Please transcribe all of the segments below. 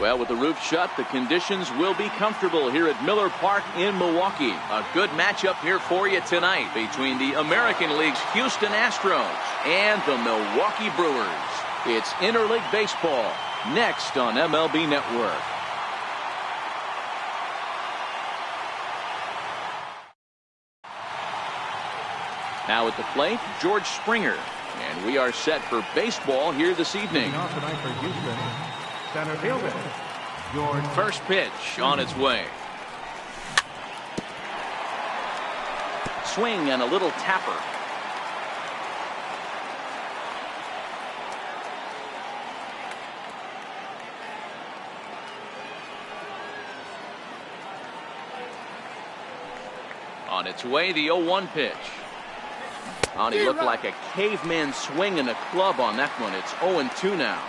Well, with the roof shut, the conditions will be comfortable here at Miller Park in Milwaukee. A good matchup here for you tonight between the American League's Houston Astros and the Milwaukee Brewers. It's interleague baseball next on MLB Network. Now at the plate, George Springer. And we are set for baseball here this evening. Tonight for Houston, center fielder, George. First pitch on its way. Swing and a little tapper. On its way, the 0-1 pitch. And he looked like a caveman swinging a club on that one. It's 0-2 now.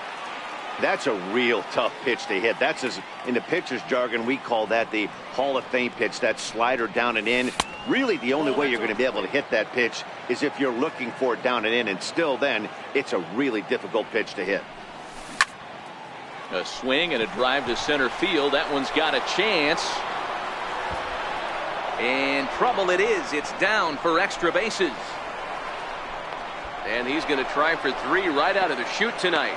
That's a real tough pitch to hit. That's, as in the pitcher's jargon, we call that the Hall of Fame pitch. That slider down and in. Really, the only way you're going to be able to hit that pitch is if you're looking for it down and in. And still then, it's a really difficult pitch to hit. A swing and a drive to center field. That one's got a chance. And trouble it is. It's down for extra bases. And he's going to try for 3 right out of the chute tonight.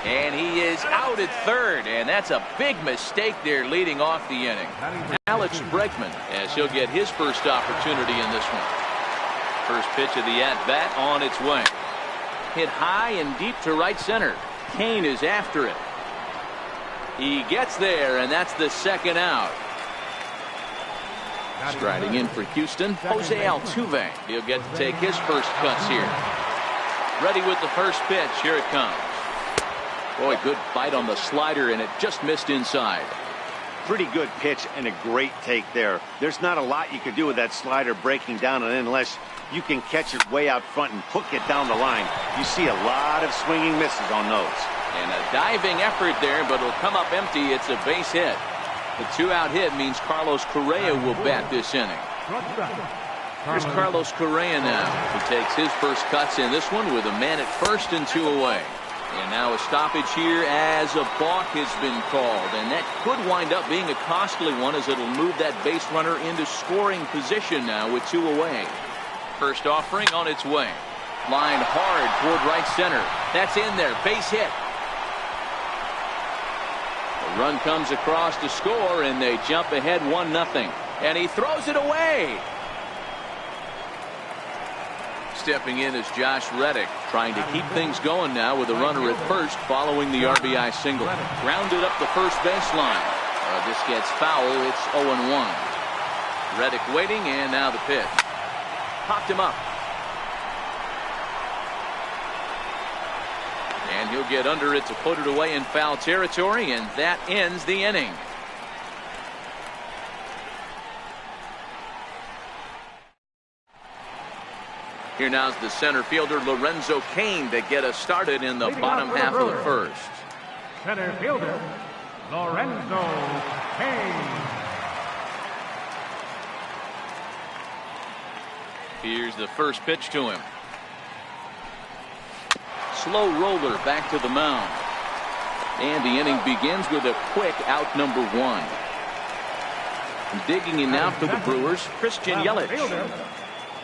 And he is out at third. And that's a big mistake there leading off the inning. Alex Bregman, as he'll get his first opportunity in this one. First pitch of the at-bat on its way. Hit high and deep to right center. Kane is after it. He gets there, and that's the second out. Striding in for Houston, Jose Altuve. He'll get to take his first cuts here. Ready with the first pitch. Here it comes. Boy, good bite on the slider, and it just missed inside. Pretty good pitch and a great take there. There's not a lot you could do with that slider breaking down and in unless you can catch it way out front and hook it down the line. You see a lot of swinging misses on those. And a diving effort there, but it'll come up empty. It's a base hit. The 2-out hit means Carlos Correa will bat this inning. Here's Carlos Correa now. He takes his first cuts in this one with a man at first and 2 away. And now a stoppage here as a balk has been called. And that could wind up being a costly one as it'll move that base runner into scoring position now with 2 away. First offering on its way. Lined hard toward right center. That's in there. Base hit. The run comes across to score, and they jump ahead 1-0. And he throws it away. Stepping in is Josh Reddick, trying to keep things going now with a runner at first following the RBI single. Grounded up the first baseline. This gets foul. It's 0-1. Reddick waiting, and now the pitch. Popped him up. And he'll get under it to put it away in foul territory, and that ends the inning. Here now's the center fielder Lorenzo Cain to get us started in the bottom half of the first. Center fielder Lorenzo Cain. Here's the first pitch to him. Slow roller back to the mound. And the inning begins with a quick out number 1. Digging in now for the Brewers, Christian Yelich.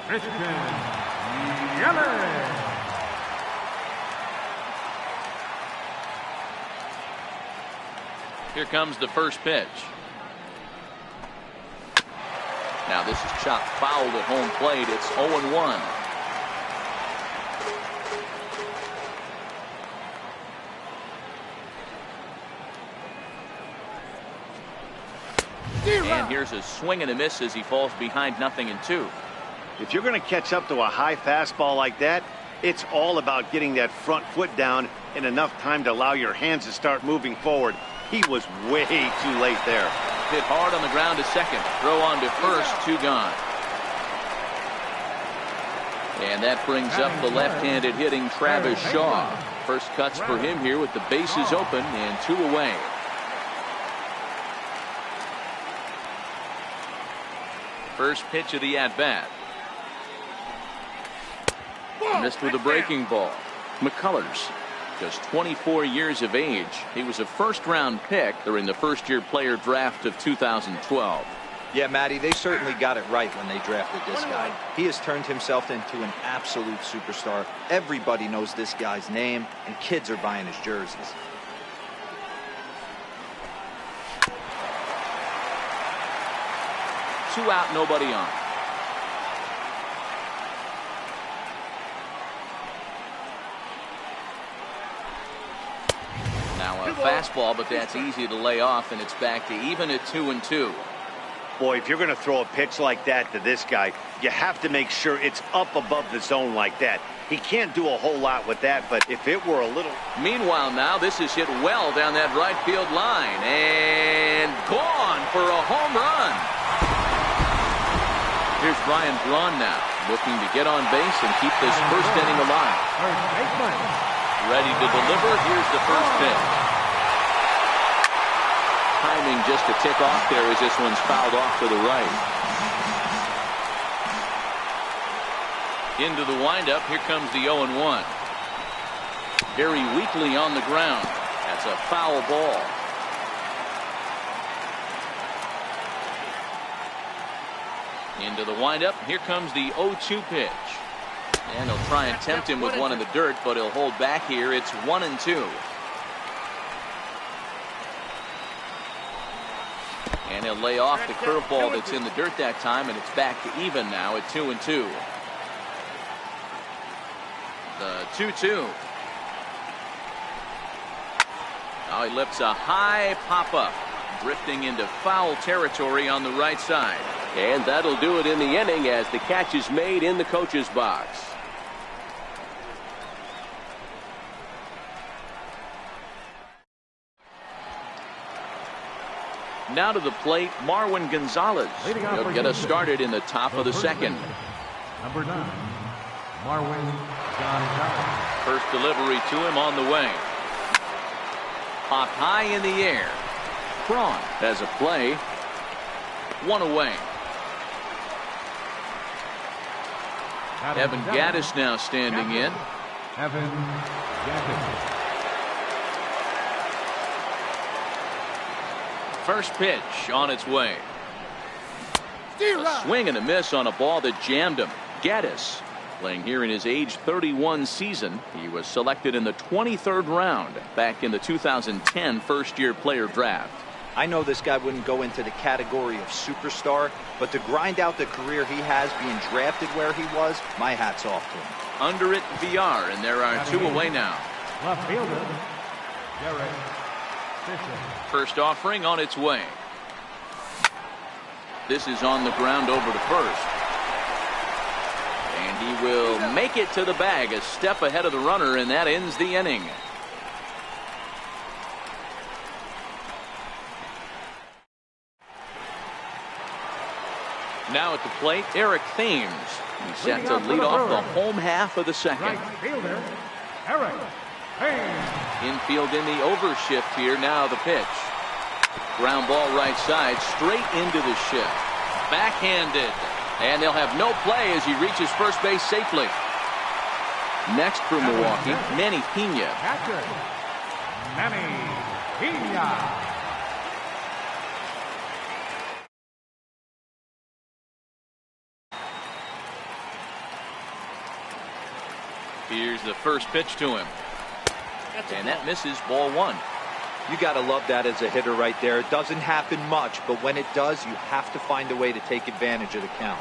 Christian Yelich. Here comes the first pitch. Now this is chopped foul at home plate. It's 0-1. And here's a swing and a miss as he falls behind 0-2. If you're going to catch up to a high fastball like that, it's all about getting that front foot down in enough time to allow your hands to start moving forward. He was way too late there. Hit hard on the ground to second. Throw on to first. 2 gone. And that brings up the left-handed hitting Travis Shaw. First cuts for him here with the bases open and 2 away. First pitch of the at-bat. Missed with a breaking ball. McCullers. Just 24 years of age. He was a first-round pick during the first-year player draft of 2012. Yeah, Matty, they certainly got it right when they drafted this guy. He has turned himself into an absolute superstar. Everybody knows this guy's name, and kids are buying his jerseys. Two out, nobody on. Now a fastball, but that's easy to lay off, and it's back to even at 2-2. Boy, if you're going to throw a pitch like that to this guy, you have to make sure it's up above the zone like that. He can't do a whole lot with that, but if it were a little... Meanwhile, now this is hit well down that right field line, and gone for a home run. Here's Ryan Braun now, looking to get on base and keep this first inning alive. Ready to deliver. Here's the first pitch. Timing just a tick off there as this one's fouled off to the right. Into the windup. Here comes the 0-1. Very weakly on the ground. That's a foul ball. Into the windup. Here comes the 0-2 pitch. And he'll try and tempt him with one in the dirt, but he'll hold back here. It's 1-2. And he'll lay off the curveball that's in the dirt that time, and it's back to even now at 2-2. The 2-2. Now he lifts a high pop-up, drifting into foul territory on the right side. And that'll do it in the inning as the catch is made in the coach's box. Now to the plate, Marwin Gonzalez. He'll get us started in the top of the second. Number 9, Marwin Gonzalez. First delivery to him on the way. Popped high in the air. Braun has a play. One away. Evan Gattis now standing in. Evan Gattis. First pitch on its way. A swing and a miss on a ball that jammed him. Gattis playing here in his age 31 season. He was selected in the 23rd round back in the 2010 first-year player draft. I know this guy wouldn't go into the category of superstar, but to grind out the career he has being drafted where he was, my hat's off to him. Under it, VR, and there are two away now. Left fielder, Derek Fisher. First offering on its way. This is on the ground over to first. And he will make it to the bag, a step ahead of the runner, and that ends the inning. Now at the plate, Eric Thames. He's set to lead off the home half of the second. Right fielder, Eric Thames. Infield in the overshift here. Now the pitch. Ground ball right side, straight into the shift. Backhanded. And they'll have no play as he reaches first base safely. Next for Milwaukee, Manny Pena. Catcher, Manny Pena. Here's the first pitch to him. And that misses, ball one. You got to love that as a hitter right there. It doesn't happen much, but when it does, you have to find a way to take advantage of the count.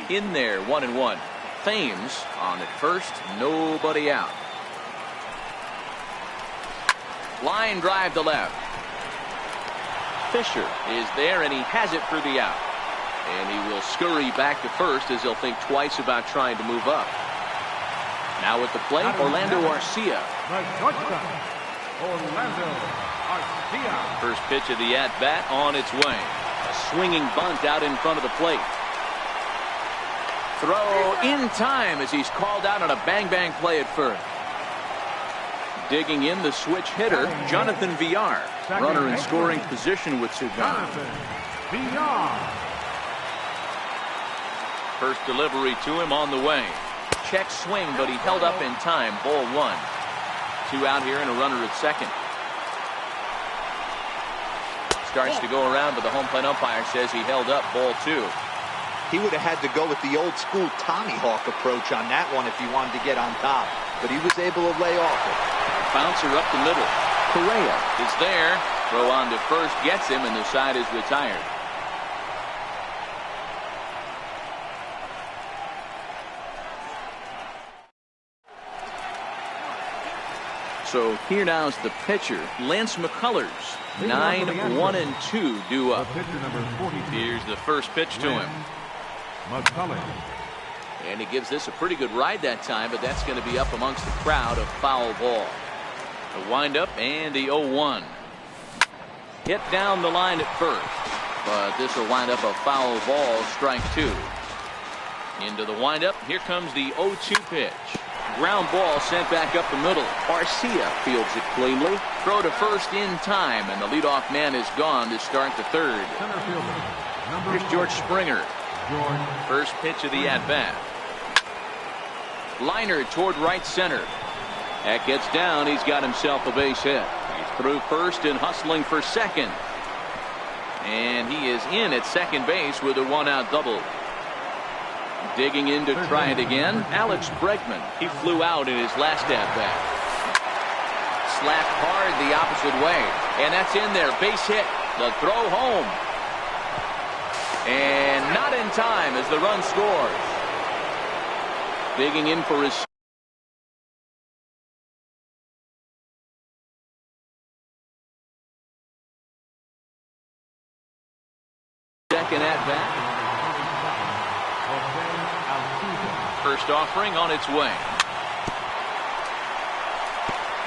In there, 1-1. Thames on at first, nobody out. Line drive to left. Fisher is there, and he has it for the out. And he will scurry back to first as he'll think twice about trying to move up. Now at the plate, Orlando Arcia. The shortstop, Orlando Arcia. First pitch of the at-bat on its way. A swinging bunt out in front of the plate. Throw in time as he's called out on a bang-bang play at first. Digging in the switch hitter, Jonathan VR. Runner in scoring position with Sugan. First delivery to him on the way. Check swing, but he held up in time. Ball one. 2 out here and a runner at second. Starts to go around, but the home plate umpire says he held up ball 2. He would have had to go with the old school Tommy Hawk approach on that one if he wanted to get on top, but he was able to lay off it. Bouncer up the middle. Correa is there. Throw on to first gets him, and the side is retired. So here now is the pitcher, Lance McCullers. 9-1-2 due up. Here's the first pitch to him. And he gives this a pretty good ride that time, but that's going to be up amongst the crowd. A foul ball. The windup and the 0-1. Hit down the line at first, but this will wind up a foul ball, strike 2. Into the windup. Here comes the 0-2 pitch. Ground ball sent back up the middle. Garcia fields it cleanly. Throw to first in time, and the leadoff man is gone to start the third. Here's George Springer. First pitch of the at-bat. Liner toward right center. That gets down. He's got himself a base hit. He's through first and hustling for second. And he is in at second base with a 1-out double. Digging in to try it again, Alex Bregman. He flew out in his last at-bat. Slapped hard the opposite way. And that's in there. Base hit. The throw home. And not in time as the run scores. Digging in for his second at-bat. First offering on its way.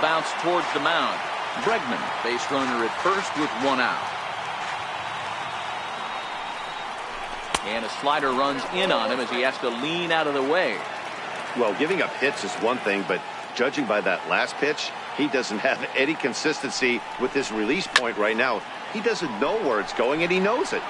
Bounce towards the mound. Bregman, base runner at first with 1 out. And a slider runs in on him as he has to lean out of the way. Well, giving up hits is one thing, but judging by that last pitch, he doesn't have any consistency with his release point right now. He doesn't know where it's going, and he knows it.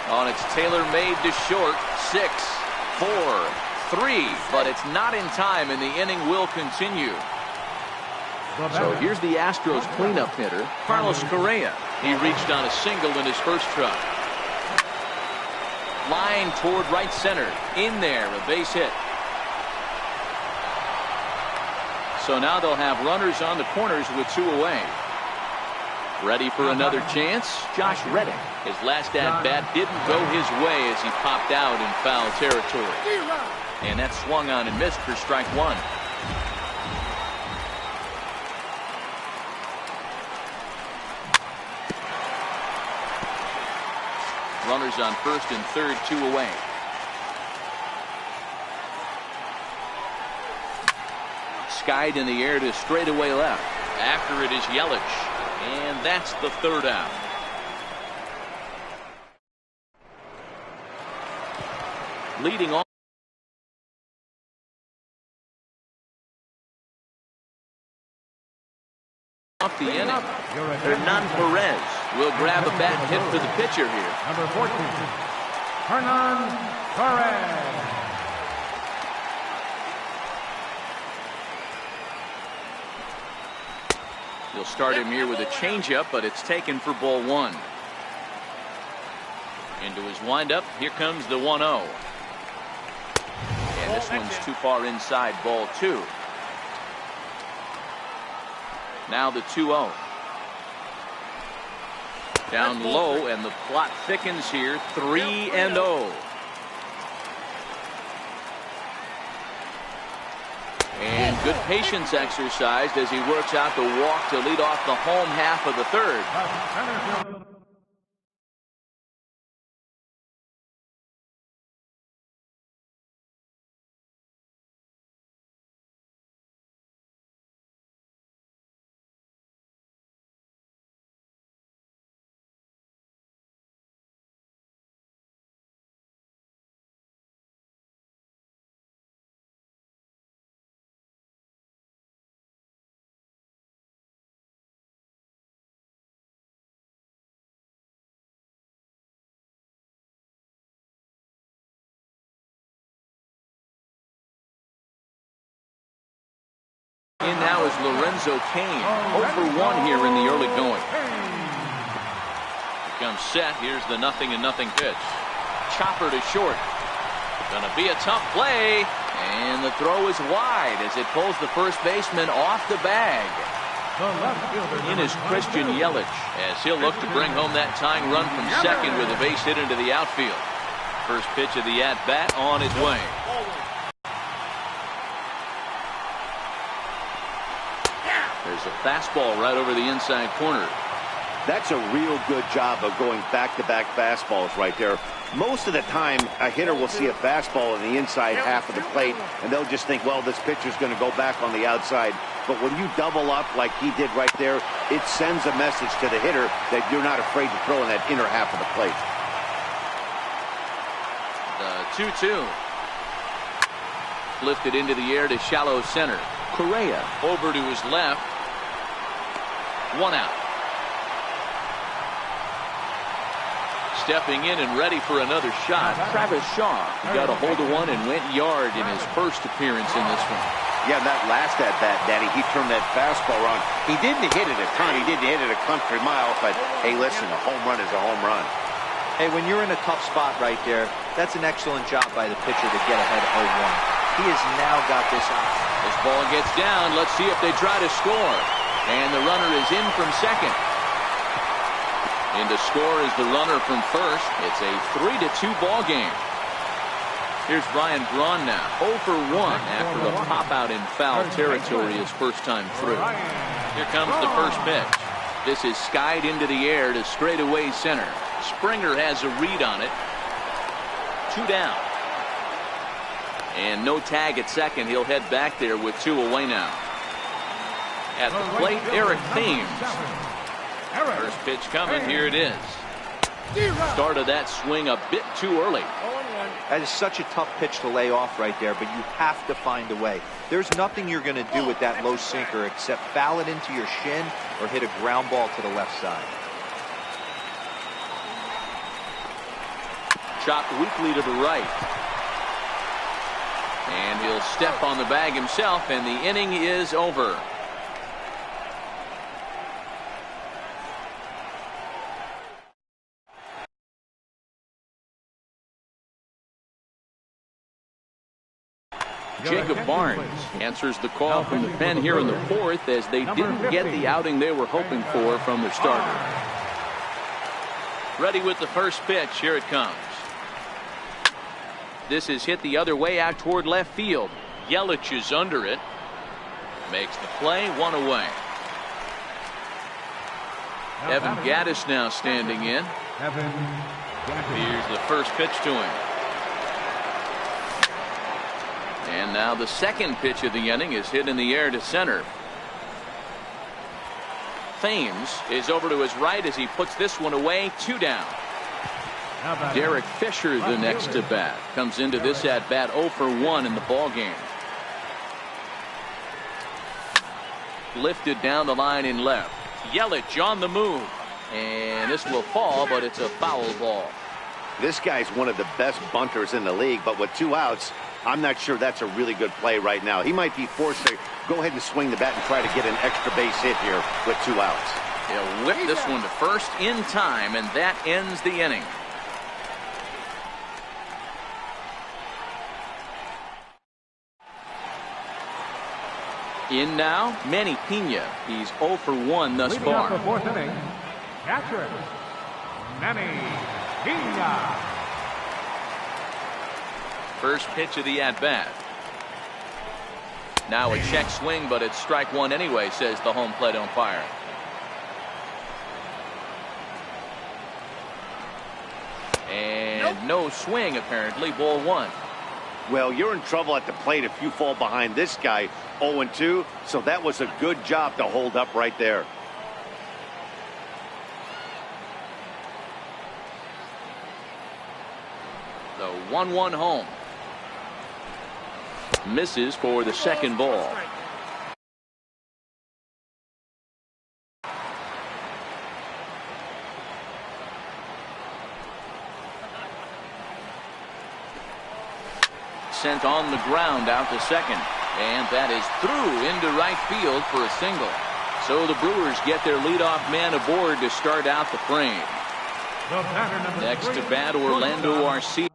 On its tailor-made to short. 6, 4, 3, but it's not in time, and the inning will continue. So here's the Astros cleanup hitter, Carlos Correa. He reached on a single in his first try. Line toward right center. In there, a base hit. So now they'll have runners on the corners with 2 away. Ready for another chance? Josh Reddick. His last at-bat didn't go his way as he popped out in foul territory. And that swung on and missed for strike 1. Runners on first and third, 2 away. Skied in the air to straightaway left. After it is Yelich. And that's the 3rd out. Leading off the inning, Hernan Perez will grab a bat and hit for the pitcher here. Number 14, Hernan Perez. He'll start him here with a changeup, but it's taken for ball 1. Into his windup, here comes the 1-0. And this one's too far inside, ball 2. Now the 2-0. Down low, and the plot thickens here, 3-0. And good patience exercised as he works out the walk to lead off the home half of the 3rd. now is Lorenzo Cain. 0 for 1 here in the early going. Here comes set. Here's the 0-0 pitch. Chopper to short. Gonna be a tough play. And the throw is wide as it pulls the first baseman off the bag. In is Christian Yelich as he'll look to bring home that tying run from second with a base hit into the outfield. First pitch of the at-bat on its way. There's a fastball right over the inside corner. That's a real good job of going back-to-back fastballs right there. Most of the time, a hitter will see a fastball in the inside half of the plate, and they'll just think, well, this pitcher's going to go back on the outside. But when you double up like he did right there, it sends a message to the hitter that you're not afraid to throw in that inner half of the plate. The 2-2. Lifted into the air to shallow center. Correa over to his left. 1 out. Stepping in and ready for another shot, Travis Shaw. He got a hold of one and went yard in his first appearance in this one. Yeah, that last at-bat, Danny, he turned that fastball around. He didn't hit it a ton. He didn't hit it a country mile, but, hey, listen, a home run is a home run. Hey, when you're in a tough spot right there, that's an excellent job by the pitcher to get ahead 0-1. He has now got this out. This ball gets down. Let's see if they try to score. And the runner is in from second. In to score is the runner from first. It's a 3-2 ball game. Here's Brian Braun now. 0 for 1 after a pop-out in foul territory his first time through. Here comes the first pitch. This is skied into the air to straightaway center. Springer has a read on it. 2 down. And no tag at second. He'll head back there with 2 away now. At the plate, Eric Thames. First pitch coming. Here it is. Started that swing a bit too early. That is such a tough pitch to lay off right there, but you have to find a way. There's nothing you're going to do with that low sinker except foul it into your shin or hit a ground ball to the left side. Chopped weakly to the right. And he'll step on the bag himself, and the inning is over. Jacob Barnes answers the call from the pen here in the 4th as they didn't get the outing they were hoping for from their starter. Ready with the first pitch. Here it comes. This is hit the other way out toward left field. Yelich is under it. Makes the play. 1 away. Evan Gattis now standing in. Here's the first pitch to him. And now the second pitch of the inning is hit in the air to center. Thames is over to his right as he puts this one away. 2 down. Derek Fisher, the next to bat, comes into this at bat 0 for 1 in the ball game. Lifted down the line in left. Yelich on the move, and this will fall, but it's a foul ball. This guy's one of the best bunters in the league, but with 2 outs, I'm not sure that's a really good play right now. He might be forced to go ahead and swing the bat and try to get an extra base hit here with 2 outs. He'll whip this one to first in time, and that ends the inning. In now, Manny Pena. He's 0 for 1 thus far. The 4th inning, catcher Manny Pena. First pitch of the at-bat. Now a check swing, but it's strike 1 anyway, says the home plate umpire. And no swing, apparently. Ball 1. Well, you're in trouble at the plate if you fall behind this guy 0-2, so that was a good job to hold up right there. The 1-1 home. Misses for the second ball. Sent on the ground out to second. And that is through into right field for a single. So the Brewers get their leadoff man aboard to start out the frame. Next to bat, Orlando Arcia.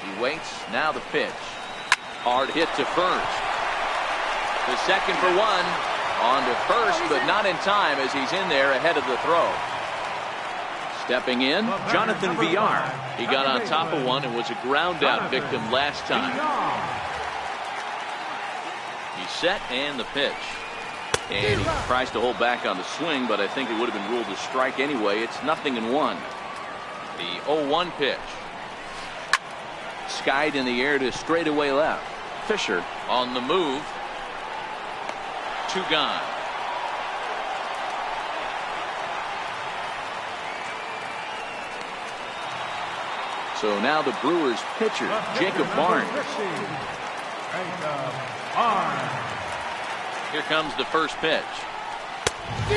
He waits. Now the pitch. Hard hit to first. The second for one. On to first, but not in time as he's in there ahead of the throw. Stepping in, Jonathan Villar. He got on top of one and was a ground out victim last time. He's set and the pitch. And he tries to hold back on the swing, but I think it would have been ruled a strike anyway. It's 0-1. The 0-1 pitch. Skied in the air to straightaway left. Fisher on the move. 2 gone. So now the Brewers pitcher, Jacob Barnes. Here comes the first pitch.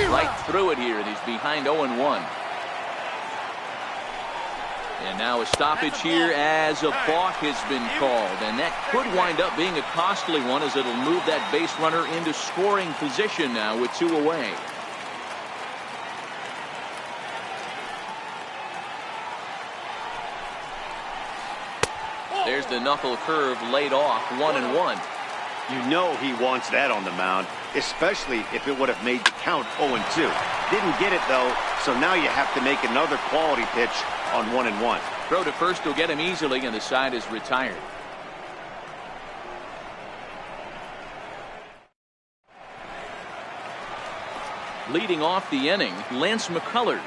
Right through it here, and he's behind 0-1. And now a stoppage here as a balk has been called. And that could wind up being a costly one as it'll move that base runner into scoring position now with 2 away. There's the knuckle curve laid off, 1-1. You know he wants that on the mound. especially if it would have made the count 0-2. Didn't get it, though, so now you have to make another quality pitch on 1-1. Throw to first will get him easily, and the side is retired. Leading off the inning, Lance McCullers,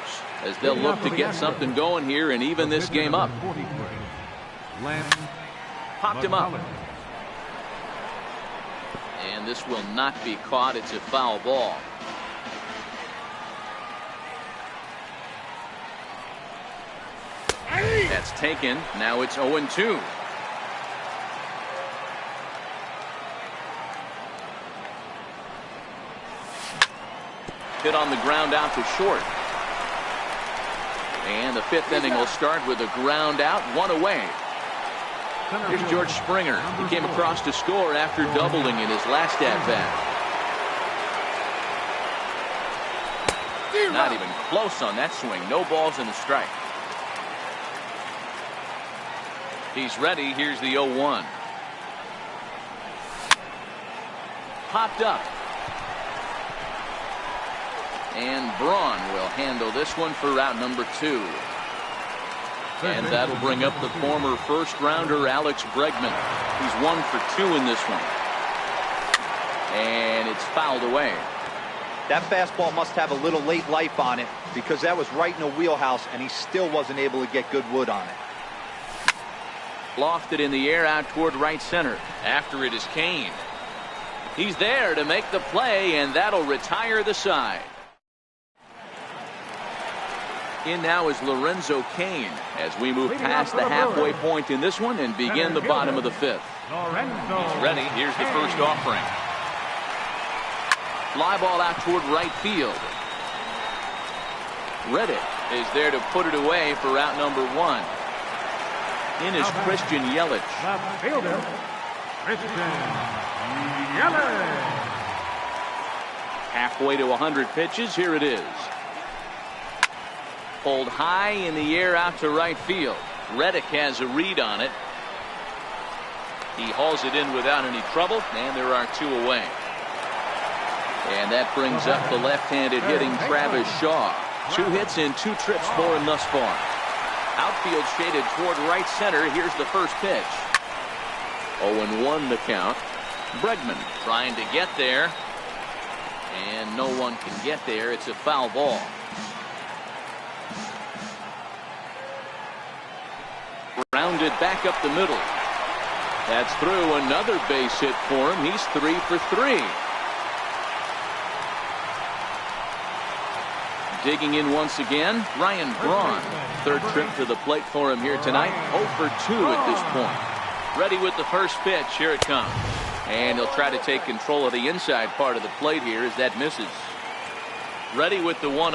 as they'll look to get something going here and even this game up. Popped him up. And this will not be caught. It's a foul ball. That's taken. Now it's 0-2. Hit on the ground out to short. And the fifth inning will start with a ground out, one away. Here's George Springer. He came across to score after doubling in his last at-bat. Not even close on that swing. No balls and a strike. He's ready. Here's the 0-1. Popped up. And Braun will handle this one for out number 2. And that'll bring up the former first-rounder Alex Bregman. He's 1 for 2 in this one. And it's fouled away. That fastball must have a little late life on it, because that was right in the wheelhouse, and he still wasn't able to get good wood on it. Lofted in the air out toward right center. After it is Kane. He's there to make the play, and that'll retire the side. In now is Lorenzo Cain as we move past the halfway point in this one and begin the bottom of the 5th. He's ready. Here's the first offering. Fly ball out toward right field. Reddick is there to put it away for out number 1. In is Christian Yelich. Left fielder, Christian Yelich. Halfway to 100 pitches. Here it is. Pulled high in the air out to right field. Reddick has a read on it. He hauls it in without any trouble, and there are 2 away. And that brings up the left-handed hitting Travis Shaw. 2 hits and 2 trips for him thus far. Outfield shaded toward right center. Here's the first pitch. 0-1 the count. Bregman trying to get there. And no one can get there. It's a foul ball. Rounded back up the middle. That's through. Another base hit for him. He's 3 for 3. Digging in once again, Ryan Braun. 3rd trip to the plate for him here tonight. 0 for 2 at this point. Ready with the first pitch. Here it comes. And he'll try to take control of the inside part of the plate here as that misses. Ready with the 1-0.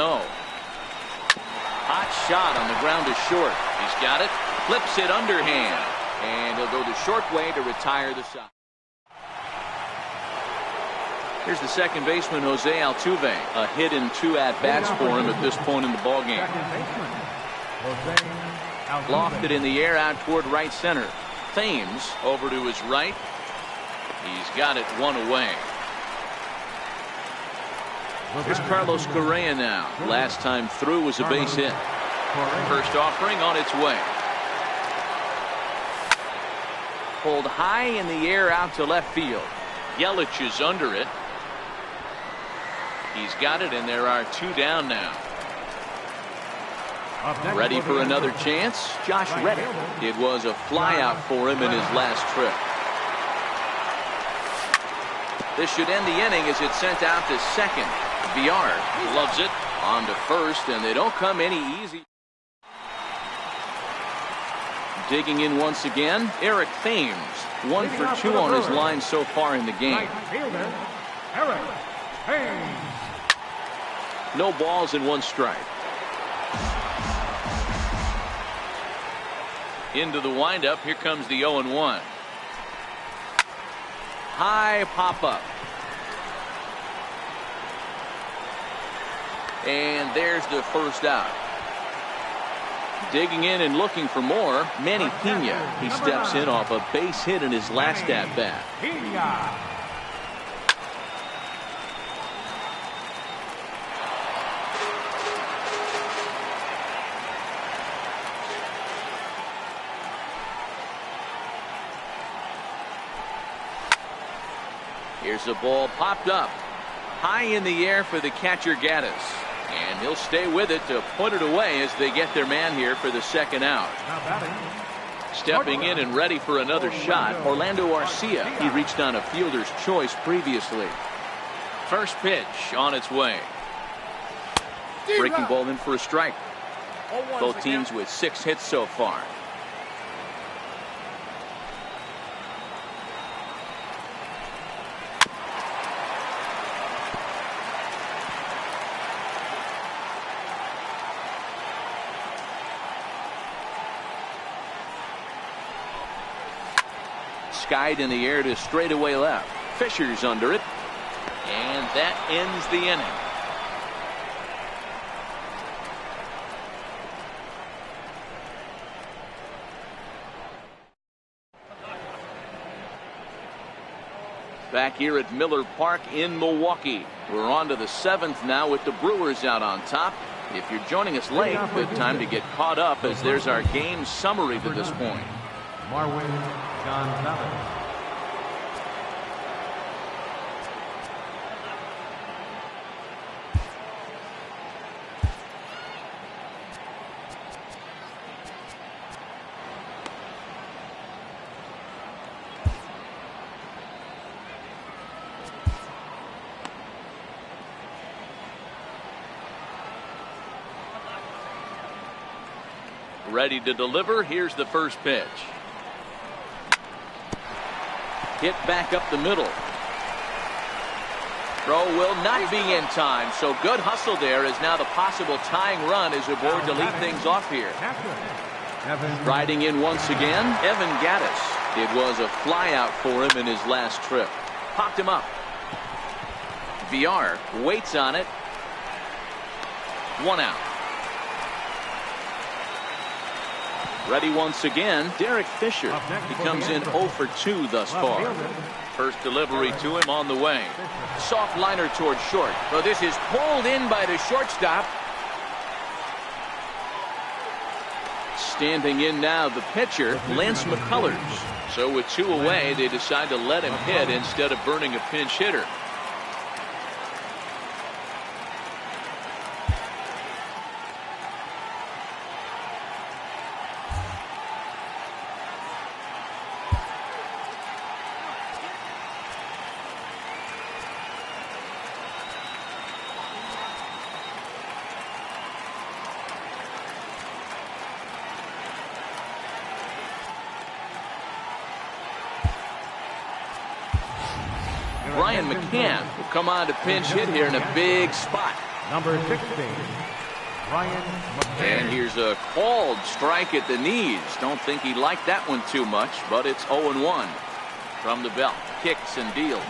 Hot shot on the ground to short. He's got it. Flips it underhand. And he'll go the short way to retire the side. Here's the second baseman, Jose Altuve. A hit and 2 at-bats for him at this point in the ballgame. Lofted in the air out toward right center. Thames over to his right. He's got it 1 away. Here's Carlos Correa now. Last time through was a base hit. First offering on its way. Pulled high in the air out to left field. Yelich is under it. He's got it, and there are 2 down now. Ready for another chance? Josh Reddick. It was a flyout for him in his last trip. This should end the inning as it's sent out to second. Villar loves it on to first, and they don't come any easy. Digging in once again, Eric Thames. 1 for 2 on his line so far in the game. No balls and 1 strike. Into the windup. Here comes the 0-1. High pop up. And there's the first out. Digging in and looking for more, Manny Pena. He steps in off a base hit in his last at bat. Here's the ball popped up high in the air for the catcher Gaddis, and he'll stay with it to put it away as they get their man here for the second out. Stepping in and ready for another shot, Orlando Arcia. He reached on a fielder's choice previously. First pitch on its way. Breaking ball in for a strike. Both teams with 6 hits so far. Skied in the air to straightaway left. Fisher's under it. And that ends the inning. Back here at Miller Park in Milwaukee. We're on to the 7th now with the Brewers out on top. If you're joining us late, good time to get caught up as there's our game summary to this point. Marwin Gonzalez. Ready to deliver. Here's the first pitch. Hit back up the middle. Throw will not be in time, so good hustle there as now the possible tying run is aboard to lead things off here. Riding in once again, Evan Gaddis. It was a flyout for him in his last trip. Popped him up. VR waits on it. 1 out. Ready once again, Derek Fisher. He comes in 0 for 2 thus far. First delivery to him on the way. Soft liner towards short. Well, this is pulled in by the shortstop. Standing in now, the pitcher, Lance McCullers. So with 2 away, they decide to let him hit instead of burning a pinch hitter. Brian McCann will come on to pinch hit here in a big spot. Number 16, Brian McCann. And here's a called strike at the knees. Don't think he liked that one too much, but it's 0-1. From the belt, kicks and deals.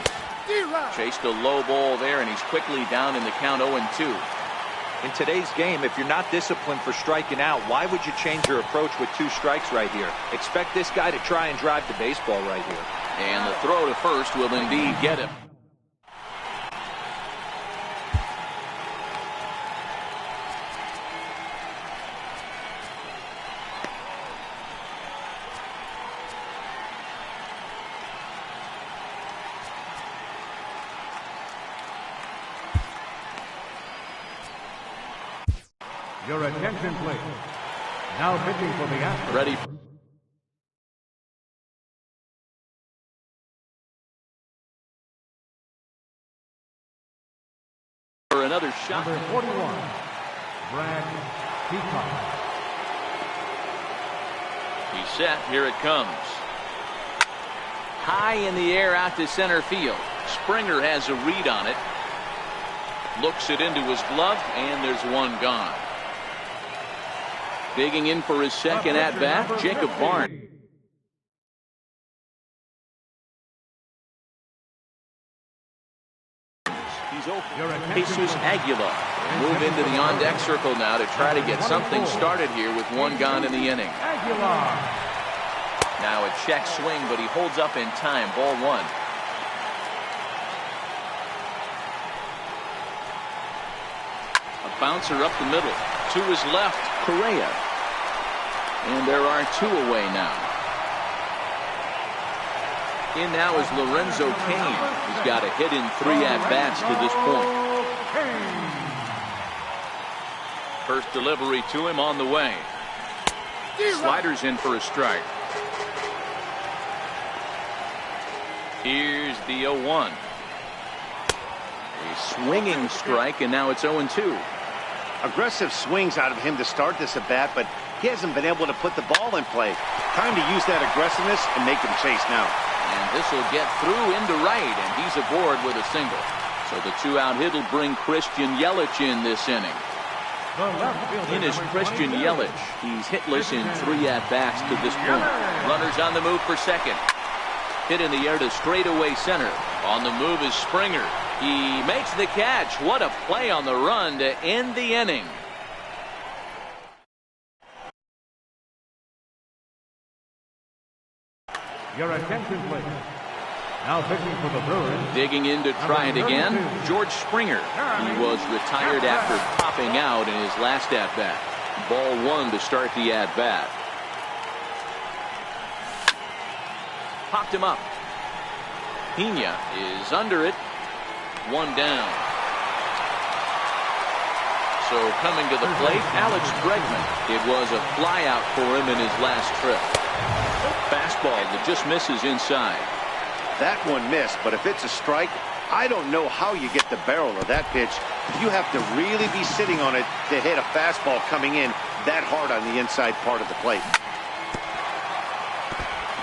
Chased a low ball there, and he's quickly down in the count 0-2. In today's game, if you're not disciplined for striking out, why would you change your approach with 2 strikes right here? Expect this guy to try and drive the baseball right here. And the throw to first will indeed get him. Your attention, please. Now pitching for the Astros. Ready for another shot. Number 41, Brad Peacock. He's set. Here it comes. High in the air out to center field. Springer has a read on it. Looks it into his glove, and there's one gone. Digging in for his second at bat, Jacob Barnes. He's open. Jesus Aguilar will move into the on-deck circle now to try to get something started here with 1 gone in the inning. Now a check swing, but he holds up in time. Ball 1. A bouncer up the middle. To his left, Correa. And there are 2 away now. In now is Lorenzo Cain. He's got a hit in 3 at-bats to this point. First delivery to him on the way. Sliders in for a strike. Here's the 0-1. A swinging strike, and now it's 0-2. Aggressive swings out of him to start this at bat, but he hasn't been able to put the ball in play. Time to use that aggressiveness and make him chase now. And this will get through into right, and he's aboard with a single. So the 2-out hit will bring Christian Yelich in this inning. In is Christian Yelich. He's hitless in 3 at-bats to this point. Runners on the move for second. Hit in the air to straightaway center. On the move is Springer. He makes the catch. What a play on the run to end the inning. Your attention, please. Now pitching for the Brewers. Digging in to try it again, George Springer. He was retired after popping out in his last at-bat. Ball 1 to start the at-bat. Popped him up. Pena is under it. 1 down. So coming to the plate, Alex Bregman. It was a flyout for him in his last trip. Fastball that just misses inside. That one missed, but if it's a strike, I don't know how you get the barrel of that pitch. You have to really be sitting on it to hit a fastball coming in that hard on the inside part of the plate.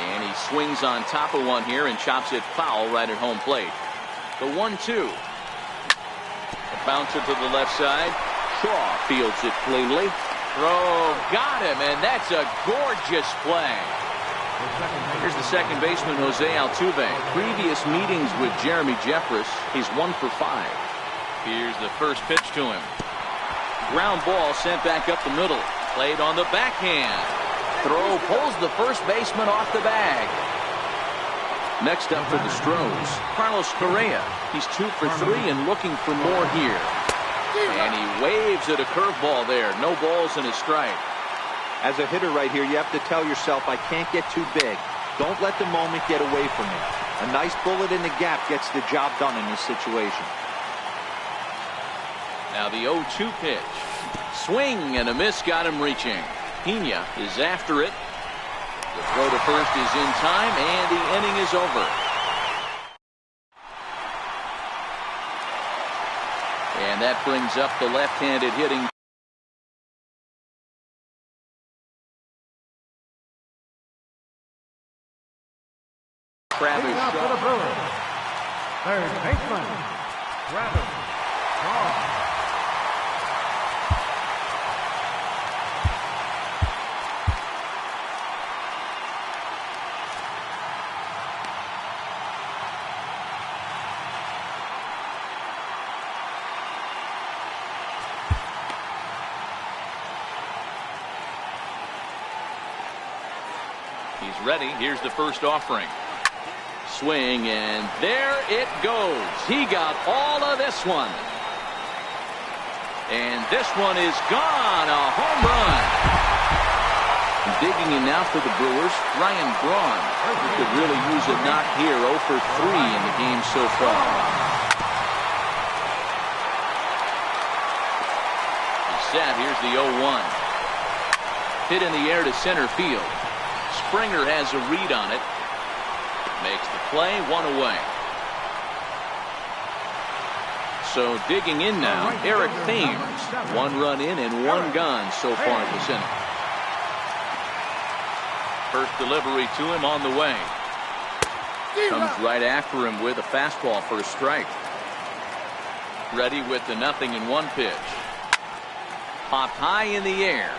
And he swings on top of one here and chops it foul right at home plate. The 1-2. A bouncer to the left side. Shaw fields it cleanly. Throw got him, and that's a gorgeous play. Here's the second baseman, Jose Altuve. Previous meetings with Jeremy Jeffress, he's 1 for 5. Here's the first pitch to him. Ground ball sent back up the middle. Played on the backhand. Throw pulls the first baseman off the bag. Next up for the Stros, Carlos Correa. He's 2 for 3 and looking for more here. And he waves at a curveball there. No balls and a strike. As a hitter right here, you have to tell yourself, I can't get too big. Don't let the moment get away from me. A nice bullet in the gap gets the job done in this situation. Now the 0-2 pitch. Swing and a miss got him reaching. Pena is after it. The throw to first is in time, and the inning is over. And that brings up the left-handed hitting Travis Shaw. For the Brewers. Third baseman, Travis Shaw. He's ready. Here's the first offering. Swing, and there it goes. He got all of this one. And this one is gone. A home run. Digging in now for the Brewers, Ryan Braun. He could really use a knock here. 0 for 3 in the game so far. He's set. Here's the 0-1. Hit in the air to center field. Springer has a read on it. Makes the play, 1 away. So digging in now, Eric Thames. 1 run in and 1 gone so far this inning. First delivery to him on the way. Comes right after him with a fastball for a strike. Ready with the 0-1 pitch. Popped high in the air.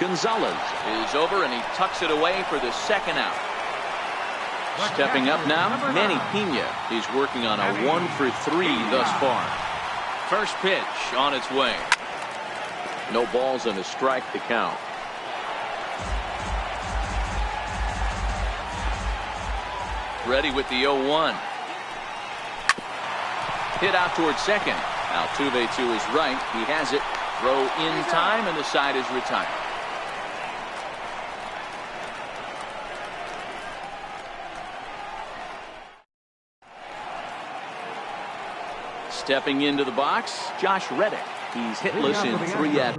Gonzalez is over, and he tucks it away for the second out. Stepping up now, Manny Pena is working on a 1 for 3 thus far. First pitch on its way. No balls and a strike to count. Ready with the 0-1. Hit out towards second. Altuve to his right. He has it. Throw in time, and the side is retired. Stepping into the box, Josh Reddick. He's hitless in 3 at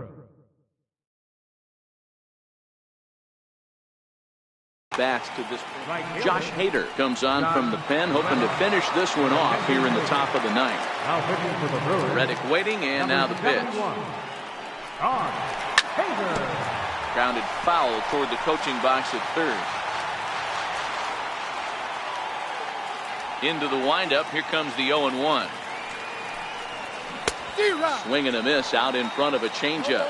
bats to this point. Josh Hader comes on from the pen, hoping to finish this one off here in the top of the 9th. Reddick waiting, and now the pitch. Grounded foul toward the coaching box at third. Into the windup. Here comes the 0-1. Swing and a miss out in front of a changeup.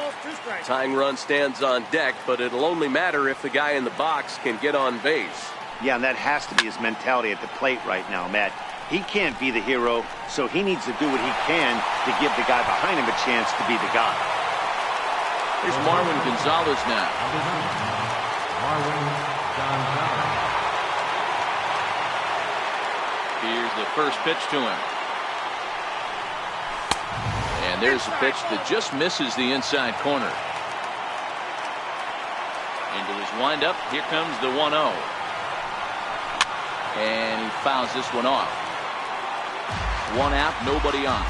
Tying run stands on deck, but it'll only matter if the guy in the box can get on base. Yeah, and that has to be his mentality at the plate right now, Matt. He can't be the hero, so he needs to do what he can to give the guy behind him a chance to be the guy. Here's Marwin Gonzalez now. Here's the first pitch to him. And there's a pitch that just misses the inside corner. Into his windup. Here comes the 1-0. And he fouls this one off. 1 out, nobody on.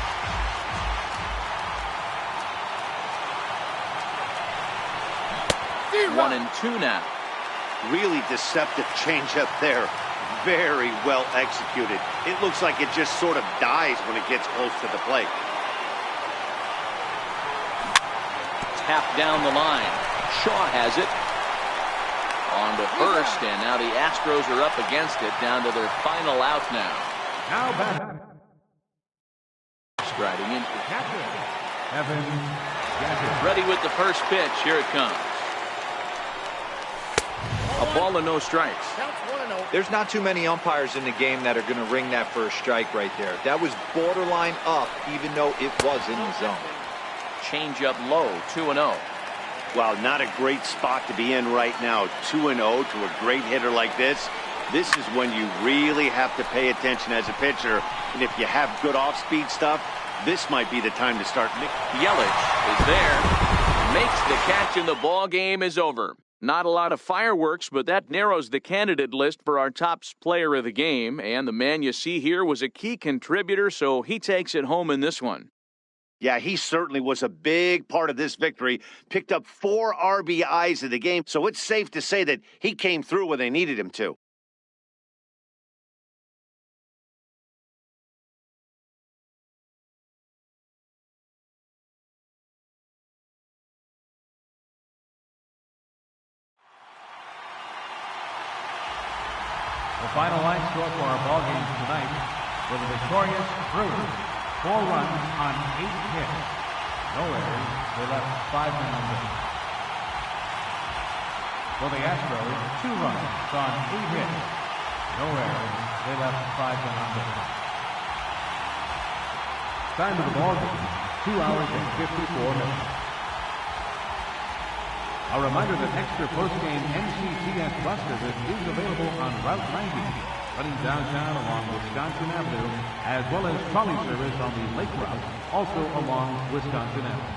One and 2 now. Really deceptive changeup there. Very well executed. It looks like it just sort of dies when it gets close to the plate. Tapped down the line. Shaw has it. On to first, and now the Astros are up against it, down to their final out now. Now back. Striding in. Evan. Ready with the first pitch. Here it comes. A ball and no strikes. There's not too many umpires in the game that are going to ring that first strike right there. That was borderline up, even though it was in the zone. Change up low, 2-0. Wow, not a great spot to be in right now. 2-0 to a great hitter like this. This is when you really have to pay attention as a pitcher. And if you have good off-speed stuff, this might be the time to start. Yelich is there. Makes the catch, and the ball game is over. Not a lot of fireworks, but that narrows the candidate list for our top player of the game. And the man you see here was a key contributor, so he takes it home in this one. Yeah, he certainly was a big part of this victory. Picked up 4 RBIs in the game, so it's safe to say that he came through when they needed him to. The final line score for our ball game tonight for the victorious Brewers. 4 runs on 8 hits. No errors. They left 5 men on base. For the Astros, 2 runs on 8 hits. No errors. They left 5 men on base. Time of the ball game, 2 hours and 54 minutes. A reminder that extra post-game NCTS bus service is available on Route 90, running downtown along Wisconsin Avenue, as well as trolley service on the Lake Route, also along Wisconsin Avenue.